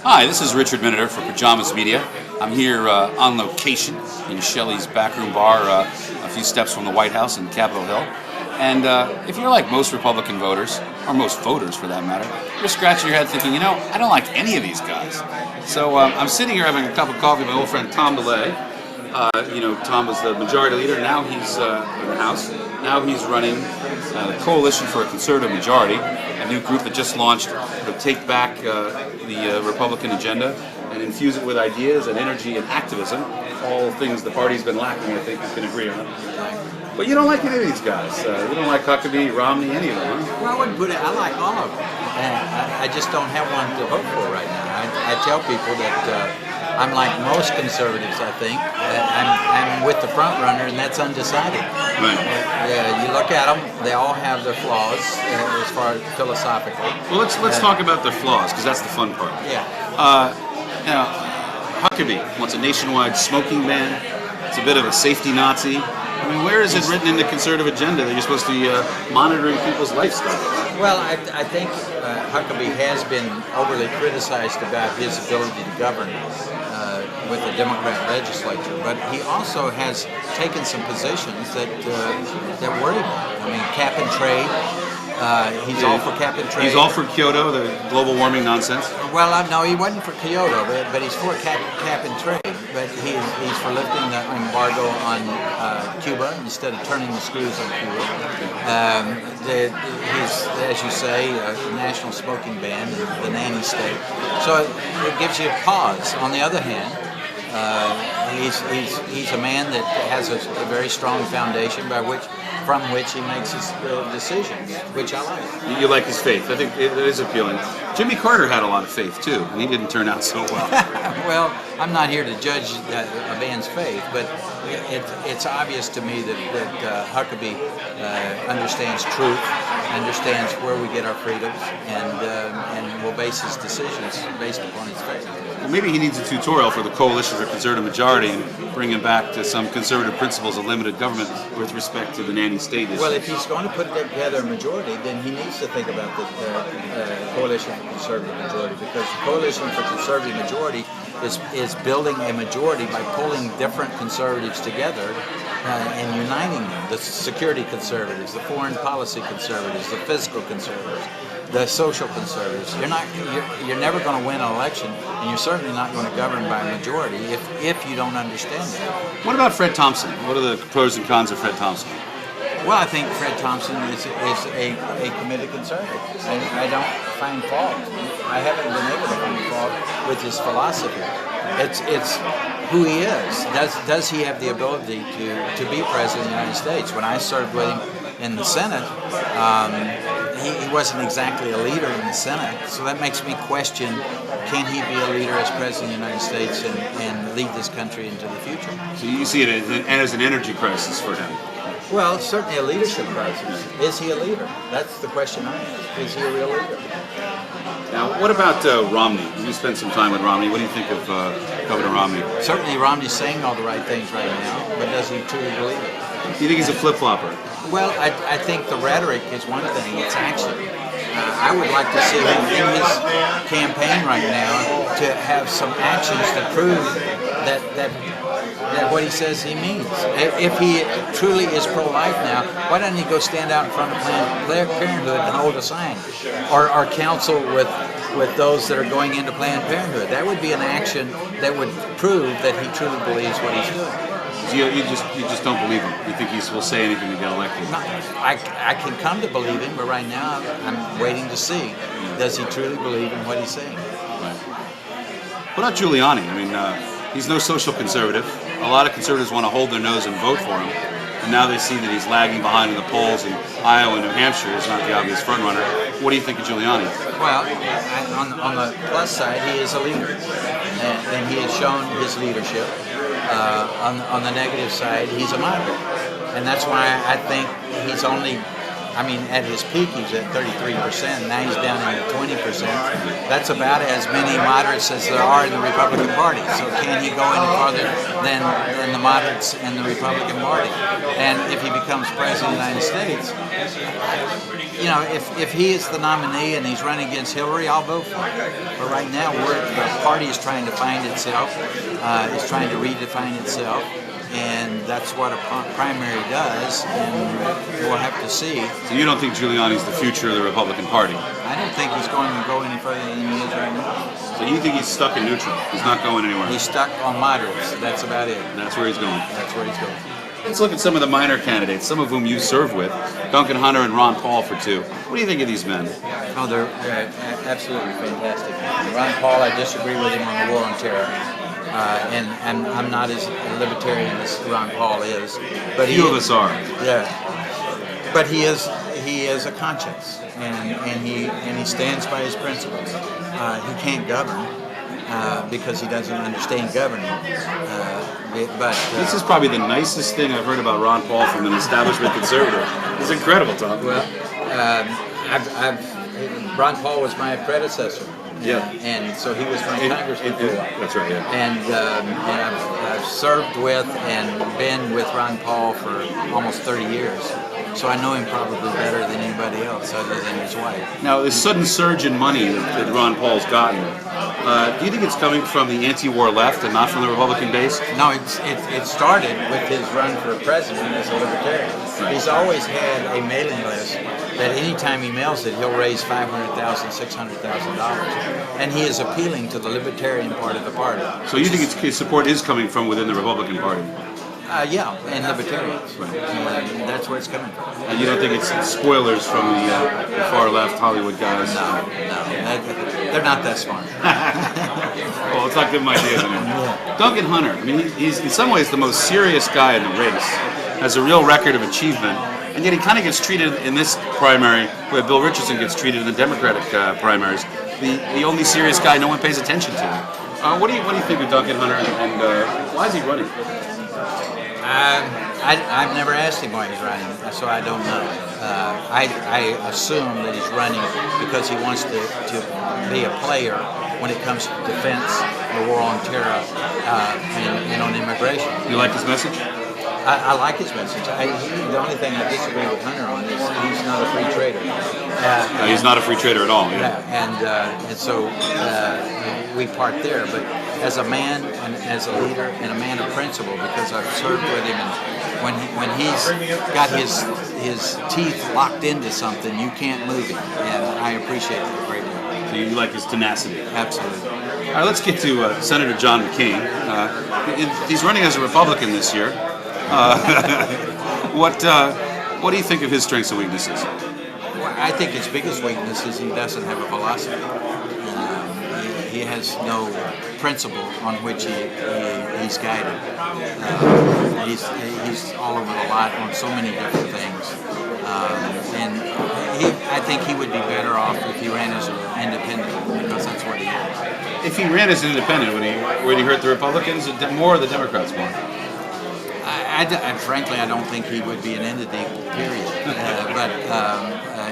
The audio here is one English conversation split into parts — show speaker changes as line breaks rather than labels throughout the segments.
Hi, this is Richard Miniter for Pajamas Media. I'm here on location in Shelley's Backroom Bar, a few steps from the White House in Capitol Hill. And if you're like most Republican voters, or most voters for that matter, you're scratching your head thinking, I don't like any of these guys. So I'm sitting here having a cup of coffee with my old friend Tom DeLay. Tom was the majority leader. Now he's in the House. Now he's running the Coalition for a Conservative Majority, a new group that just launched to take back the Republican agenda and infuse it with ideas and energy and activism, all things the party's been lacking, I think you can agree on. But you don't like any of these guys. You don't like Huckabee, Romney, any of them, huh?
Well, I wouldn't put it. I like all of them. I just don't have one to vote for right now. I tell people that I'm like most conservatives, I think. I'm with the front runner, and that's undecided.
Right.
You look at them; they all have their flaws as far as philosophically.
Well, let's talk about their flaws, because that's the fun part.
Yeah.
Huckabee wants a nationwide smoking ban. It's a bit of a safety Nazi. I mean, where is it written in the conservative agenda that you're supposed to be monitoring people's lifestyles?
Well, I think Huckabee has been overly criticized about his ability to govern with the Democrat legislature, but he also has taken some positions that worry me. I mean, cap and trade. He's all for cap and trade.
He's all for Kyoto, the global warming nonsense.
Well, no, he wasn't for Kyoto, but he's for cap and trade. But he's for lifting the embargo on Cuba instead of turning the screws on Cuba. He's, as you say, a national smoking ban, the nanny state. So it gives you a pause. On the other hand, he's a man that has a very strong foundation from which he makes his decisions, which I like.
You like his faith. I think it is appealing. Jimmy Carter had a lot of faith, too, and he didn't turn out so well.
Well, I'm not here to judge a man's faith, but it's obvious to me that Huckabee understands truth, understands where we get our freedoms, and will base his decisions based upon his faith.
Well, maybe he needs a tutorial for the Coalition for Conservative Majority and bring him back to some conservative principles of limited government with respect to the nanny state issue.
Well, if he's going to put together a majority, then he needs to think about the Coalition for Conservative Majority, because the Coalition for Conservative Majority is building a majority by pulling different conservatives together and uniting them. The security conservatives, the foreign policy conservatives, the fiscal conservatives, the social conservatives. You're never going to win an election, and you're certainly not going to govern by a majority if you don't understand that.
What about Fred Thompson? What are the pros and cons of Fred Thompson?
Well, I think Fred Thompson is a committed conservative. I don't find fault. I haven't been able to find fault with his philosophy. It's who he is. Does he have the ability to be president of the United States? When I served with him in the Senate, he wasn't exactly a leader in the Senate, so that makes me question, can he be a leader as president of the United States and lead this country into the future?
So you see it as an energy crisis for him?
Well, certainly a leadership crisis. Is he a leader? That's the question I ask. Is he a real leader?
Now, what about Romney? You spent some time with Romney. What do you think of Governor Romney?
Certainly Romney's saying all the right things right now, but does he truly believe it?
Do you think he's a flip-flopper?
Well, I think the rhetoric is one thing, it's action. I would like to see him in his campaign right now to have some actions to prove that what he says he means. If he truly is pro-life now, why doesn't he go stand out in front of Planned Parenthood and hold a sign? Or counsel with those that are going into Planned Parenthood? That would be an action that would prove that he truly believes what he's doing.
You just don't believe him. You think he will say anything to get elected?
No, I can come to believe him, but right now I'm waiting to see. Does he truly believe in what he's saying?
Right. What about Giuliani? I mean, he's no social conservative. A lot of conservatives want to hold their nose and vote for him. And now they see that he's lagging behind in the polls in Iowa and New Hampshire. He's not the obvious frontrunner. What do you think of Giuliani?
Well, on the plus side, he is a leader. And he has shown his leadership. On the negative side, he's a moderate. And that's why I think he's only I mean, at his peak, he's at 33%. Now he's down in 20%. That's about as many moderates as there are in the Republican Party. So can he go any farther than the moderates in the Republican Party? And if he becomes president of the United States, you know, if he is the nominee and he's running against Hillary, I'll vote for him. But right now, the party is trying to find itself. It's trying to redefine itself. And that's what a primary does, and we'll have to see.
So you don't think Giuliani's the future of the Republican Party?
I don't think he's going to go any further than he is right now.
So you think he's stuck in neutral? He's not going anywhere?
He's stuck on moderates. That's about it.
That's where he's going?
That's where he's going.
Let's look at some of the minor candidates, some of whom you served with, Duncan Hunter and Ron Paul for 2. What do you think of these men?
Oh, they're absolutely fantastic. Ron Paul, I disagree with him on the war on terror. And I'm not as libertarian as Ron Paul is, but
few of us are.
Yeah, but he is a conscience, and he stands by his principles. He can't govern because he doesn't understand governing. But
this is probably the nicest thing I've heard about Ron Paul from an establishment conservative. It's incredible, Tom.
Well, Ron Paul was my predecessor.
Yeah.
And so he was my congressman for a while.
That's right, yeah.
And I've served with and been with Ron Paul for almost 30 years. So I know him probably better than anybody else other than his wife.
Now, this sudden surge in money that Ron Paul's gotten, do you think it's coming from the anti-war left and not from the Republican base?
No, it started with his run for president as a libertarian.
Right.
He's always had a mailing list that anytime he mails it, he'll raise $500,000, $600,000. And he is appealing to the libertarian part of the party.
So you think his support is coming from within the Republican Party?
Yeah, and libertarians. Right. And that's where it's coming from.
And you don't think it's spoilers from the far left Hollywood guys?
No, they're not that smart.
Well, let's not give them ideas anymore. Duncan Hunter, I mean, he's in some ways the most serious guy in the race, has a real record of achievement, and yet he kind of gets treated in this primary where Bill Richardson gets treated in the Democratic primaries. The only serious guy no one pays attention to. What do you think of Duncan Hunter, and why is he running?
I've never asked him why he's running, so I don't know. I assume that he's running because he wants to be a player when it comes to defense, the war on terror, and on immigration.
You like his message?
I like his message. The only thing I disagree with Hunter on is he's not a free trader.
No, he's not a free trader at all. Yeah.
And so we part there. But as a man and as a leader and a man of principle, because I've served with him, and when he's got his teeth locked into something, you can't move him. And I appreciate that greatly.
So you like his tenacity?
Absolutely.
All right, let's get to Senator John McCain. He's running as a Republican this year. What do you think of his strengths and weaknesses?
Well, I think his biggest weakness is he doesn't have a philosophy. He has no principle on which he's guided. He's all over the lot on so many different things. And I think he would be better off if he ran as an independent, because that's what he is.
If he ran as an independent, would he hurt the Republicans more or the Democrats more?
Frankly, I don't think he would be an entity, period. But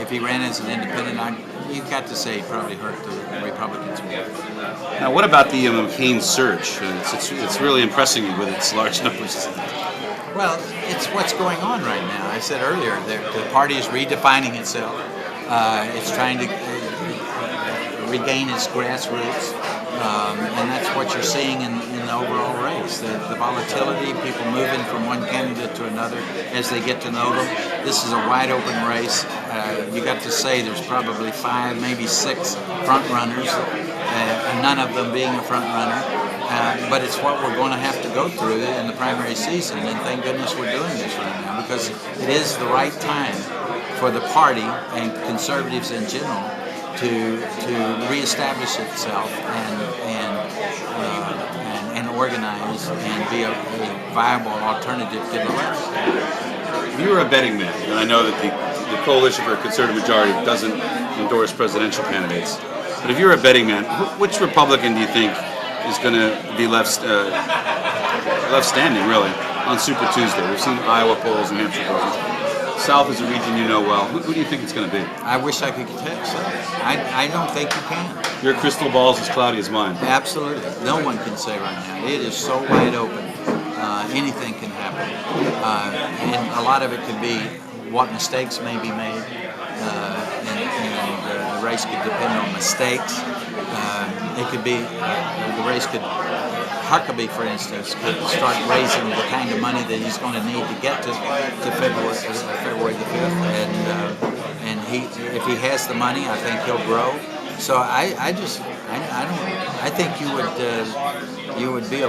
if he ran as an independent, you've got to say he probably hurt the Republicans more.
Now, what about the McCain surge? It's really impressing me with its large numbers.
Well, it's what's going on right now. I said earlier, the party is redefining itself. It's trying to regain its grassroots. And that's what you're seeing in the overall race. The volatility, people moving from one candidate to another as they get to know them. This is a wide open race. You got to say there's probably 5, maybe 6 front runners, and none of them being a front runner. But it's what we're going to have to go through in the primary season, and thank goodness we're doing this right now, because it is the right time for the party and conservatives in general to reestablish itself and organize and be a viable alternative to the left.
You were a betting man, and I know that the Coalition for a Conservative Majority doesn't endorse presidential candidates. But if you're a betting man, which Republican do you think is going to be left standing, really, on Super Tuesday? We've seen Iowa polls and Hampshire polls. South is a region you know well. Who do you think it's going to be?
I wish I could say. I don't think you can.
Your crystal ball's as cloudy as mine.
Absolutely. No one can say right now. It is so wide open. Anything can happen. And a lot of it could be what mistakes may be made. And the race could depend on mistakes. It could be, the race could, Huckabee, for instance, could start raising the kind of money that he's going to need to get to February the 5th. And if he has the money, I think he'll grow. So I think you would be a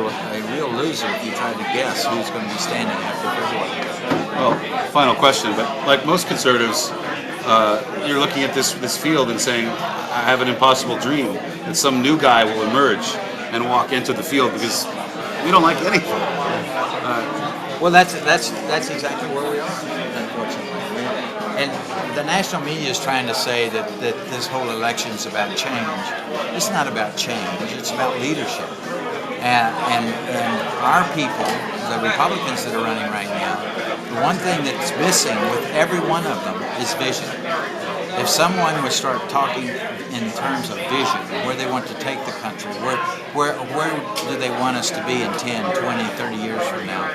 real loser if you tried to guess who's going to be standing after February.
Well, final question, but like most conservatives, you're looking at this field and saying, I have an impossible dream that some new guy will emerge and walk into the field because we don't like anything.
Well, that's exactly where we are, unfortunately. And the national media is trying to say that this whole election is about change. It's not about change. It's about leadership. And our people, the Republicans that are running right now, the one thing that's missing with every one of them is vision. If someone would start talking in terms of vision, where they want to take the country, where do they want us to be in 10, 20, 30 years from now?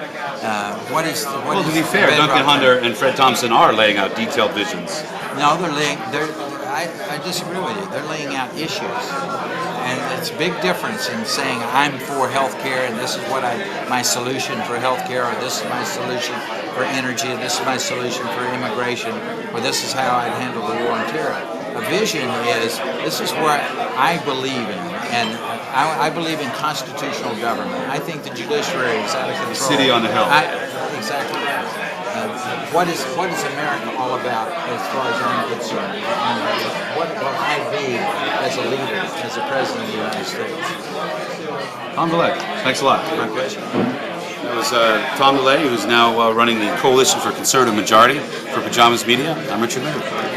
Well, to be fair, Duncan Hunter and Fred Thompson are laying out detailed visions.
No, I disagree with you. They're laying out issues. And it's a big difference in saying I'm for health care and this is what my solution for health care, or this is my solution for energy, and this is my solution for immigration, or this is how I'd handle the war on terror. A vision is, this is where I believe in, and I believe in constitutional government. I think the judiciary is out of control.
City on the hill.
Exactly right. What is America all about as far as I'm concerned? What will I be as a leader, as a president of the United States?
Tom DeLay, thanks a lot.
My pleasure.
That was Tom DeLay, who's now running the Coalition for Conservative Majority for Pajamas Media. I'm Richard Miniter.